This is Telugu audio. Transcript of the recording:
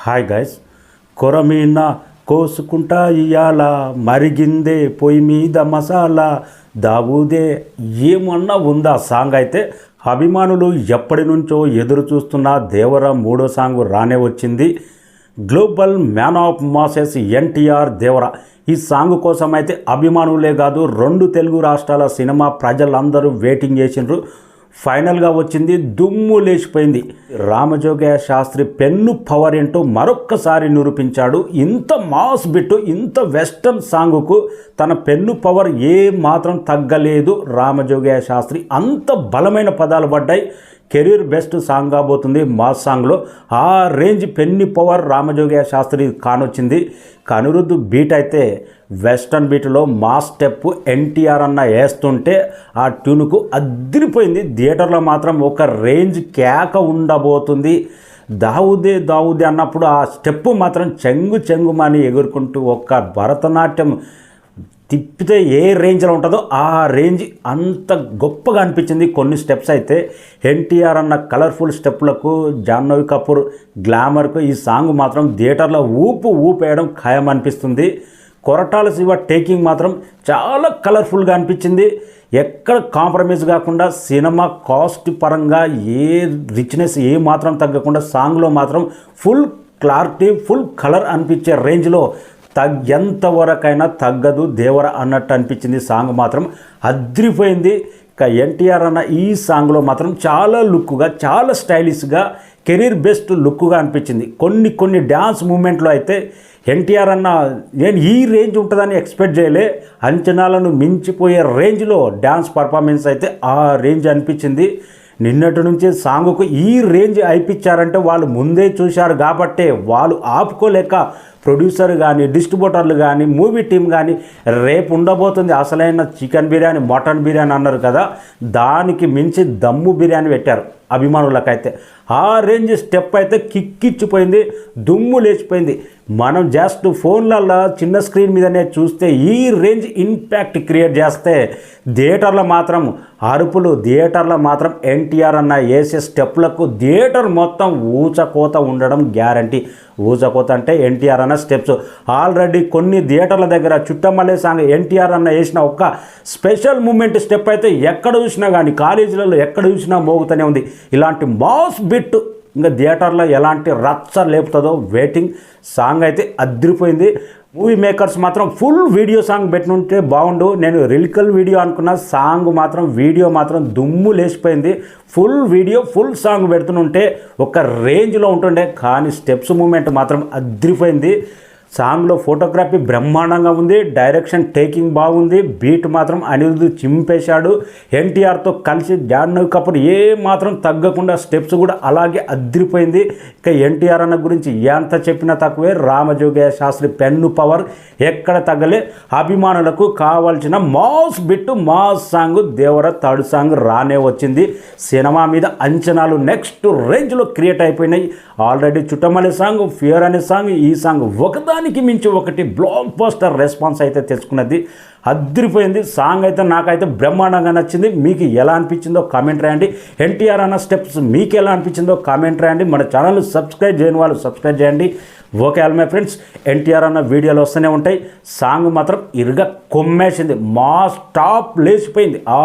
హాయ్ గైస్, కొరమీన కోసుకుంటా ఇయ్యాల, మరిగిందే పొయ్యి మీద మసాలా, దావూదే ఏమన్నా ఉందా సాంగ్. అయితే అభిమానులు ఎప్పటి నుంచో ఎదురు చూస్తున్న దేవర మూడో సాంగ్ రానే వచ్చింది. Global man of masses NTR Devara ఈ సాంగ్ కోసం అయితే అభిమానులే కాదు, 2 తెలుగు రాష్ట్రాల సినిమా ప్రజలందరూ వెయిటింగ్ చేసిండ్రు. ఫైనల్గా వచ్చింది, దుమ్ము లేచిపోయింది. రామజోగయ్య శాస్త్రి పెన్ను పవర్ ఏంటో మరొక్కసారి నిరూపించాడు. ఇంత మాస్ బిట్టు, ఇంత వెస్టర్న్ సాంగుకు తన పెన్ను పవర్ ఏ మాత్రం తగ్గలేదు. రామజోగయ్య శాస్త్రి అంత బలమైన పదాలు పడ్డాయి. కెరీర్ బెస్ట్ సాంగ్ కాబోతుంది మాస్ సాంగ్లో. ఆ రేంజ్ పెన్ని పవర్ రామజోగయ్య శాస్త్రి కానొచ్చింది. అనిరుద్ధ్ బీట్ అయితే వెస్టర్న్ బీట్లో మాస్ స్టెప్ ఎన్టీఆర్ అన్న వేస్తుంటే ఆ ట్యూన్కు అదిరిపోయింది. థియేటర్లో మాత్రం ఒక రేంజ్ కేక ఉండబోతుంది. దావుదే దావుదే అన్నప్పుడు ఆ స్టెప్ మాత్రం చెంగుమని ఎగురుకుంటూ ఒక భరతనాట్యం తిప్పితే ఏ రేంజ్లో ఉంటుందో ఆ రేంజ్ అంత గొప్పగా అనిపించింది. కొన్ని స్టెప్స్ అయితే ఎన్టీఆర్ అన్న కలర్ఫుల్ స్టెప్లకు, జాహ్నవి కపూర్ గ్లామర్కు ఈ సాంగ్ మాత్రం థియేటర్లో ఊపేయడం ఖాయం అనిపిస్తుంది. కొరటాల శివ టేకింగ్ మాత్రం చాలా కలర్ఫుల్గా అనిపించింది. ఎక్కడ కాంప్రమైజ్ కాకుండా సినిమా కాస్ట్ పరంగా ఏ రిచ్నెస్ ఏ మాత్రం తగ్గకుండా సాంగ్లో మాత్రం ఫుల్ క్లారిటీ, ఫుల్ కలర్ అనిపించే రేంజ్లో ఎంతవరకైనా తగ్గదు దేవర అన్నట్టు అనిపించింది. సాంగ్ మాత్రం అద్రిపోయింది. ఇక ఎన్టీఆర్ అన్న ఈ సాంగ్లో మాత్రం చాలా లుక్గా, చాలా స్టైలిష్గా, కెరీర్ బెస్ట్ లుక్గా అనిపించింది. కొన్ని డ్యాన్స్ మూమెంట్లో అయితే ఎన్టీఆర్ అన్న నేను ఈ రేంజ్ ఉంటుందని ఎక్స్పెక్ట్ చేయలే, అంచనాలను మించిపోయే రేంజ్లో డ్యాన్స్ పర్ఫార్మెన్స్ అయితే ఆ రేంజ్ అనిపించింది. నిన్నటి నుంచి సాంగుకు ఈ రేంజ్ అయిపించారంటే వాళ్ళు ముందే చూశారు కాబట్టే, వాళ్ళు ఆపుకోలేక ప్రొడ్యూసర్ కానీ, డిస్ట్రిబ్యూటర్లు కానీ, మూవీ టీం కానీ రేపు ఉండబోతుంది అసలైన చికెన్ బిర్యానీ, మటన్ బిర్యానీ అన్నారు కదా, దానికి మించి దమ్ము బిర్యానీ పెట్టారు అభిమానులకైతే. ఆ రేంజ్ స్టెప్ అయితే కిక్కిచ్చిపోయింది, దుమ్ము లేచిపోయింది. మనం జస్ట్ ఫోన్లలో చిన్న స్క్రీన్ మీదనే చూస్తే ఈ రేంజ్ ఇంపాక్ట్ క్రియేట్ చేస్తే థియేటర్లో మాత్రం అరుపులు, థియేటర్లో మాత్రం ఎన్టీఆర్ అన్న వేసే స్టెప్లకు థియేటర్ మొత్తం ఊచకోత ఉండడం గ్యారంటీ. ఊచకోత అంటే ఎన్టీఆర్ అన్న స్టెప్స్. ఆల్రెడీ కొన్ని థియేటర్ల దగ్గర చుట్టమల్లే సాంగ్ ఎన్టీఆర్ అన్న వేసిన ఒక స్పెషల్ మూమెంట్ స్టెప్ అయితే ఎక్కడ చూసినా కానీ, కాలేజీలలో ఎక్కడ చూసినా మోగుతూనే ఉంది. ఇలాంటి మాస్ బిట్ ఇంకా థియేటర్లో ఎలాంటి రచ్చ లేపుతుందో వెయిటింగ్. సాంగ్ అయితే అదిరిపోయింది. మూవీ మేకర్స్ మాత్రం ఫుల్ వీడియో సాంగ్ పెట్టినుంటే బాగుండు. నేను రిలికల్ వీడియో అనుకున్న సాంగ్ మాత్రం, వీడియో మాత్రం దుమ్ము లేచిపోయింది. ఫుల్ వీడియో, ఫుల్ సాంగ్ పెడుతుంటే ఒక రేంజ్లో ఉంటుండే, కానీ స్టెప్స్ మూమెంట్ మాత్రం అదిరిపోయింది. సాంగ్లో ఫోటోగ్రఫీ బ్రహ్మాండంగా ఉంది, డైరెక్షన్ టేకింగ్ బాగుంది, బీట్ మాత్రం అనిరుద్ధ్ చింపేశాడు. ఎన్టీఆర్తో కలిసి జాహ్నవి కపూర్ ఏ మాత్రం తగ్గకుండా స్టెప్స్ కూడా అలాగే అదిరిపోయింది. ఇక ఎన్టీఆర్ అన్న గురించి ఎంత చెప్పినా తక్కువే. రామజోగయ్య శాస్త్రి పెన్ను పవర్ ఎక్కడ తగ్గలే. అభిమానులకు కావాల్సిన మాస్ బిట్టు, మాస్ సాంగ్ దేవర థర్డ్ సాంగ్ రానే వచ్చింది. సినిమా మీద అంచనాలు నెక్స్ట్ రేంజ్లో క్రియేట్ అయిపోయినాయి. ఆల్రెడీ చుట్టమల్లి సాంగ్, ఫియర్ అనే సాంగ్, ఈ సాంగ్ ఒకదానికి మించి ఒకటి బ్లాక్ బస్టర్ రెస్పాన్స్ అయితే తెచ్చుకున్నది. అదిరిపోయింది సాంగ్ అయితే. నాకైతే బ్రహ్మాండంగా నచ్చింది. మీకు ఎలా అనిపించిందో కామెంట్ రాయండి. ఎన్టీఆర్ అన్న స్టెప్స్ మీకు ఎలా అనిపించిందో కామెంట్ రాయండి. మన ఛానల్ సబ్స్క్రైబ్ చేయని వాళ్ళు సబ్స్క్రైబ్ చేయండి. Okay all my friends, NTR అన్న వీడియోలు వస్తూనే ఉంటాయి. సాంగ్ మాత్రం ఇరుగా కొమ్మేసింది, మాస్ టాప్ లేచిపోయింది. ఆ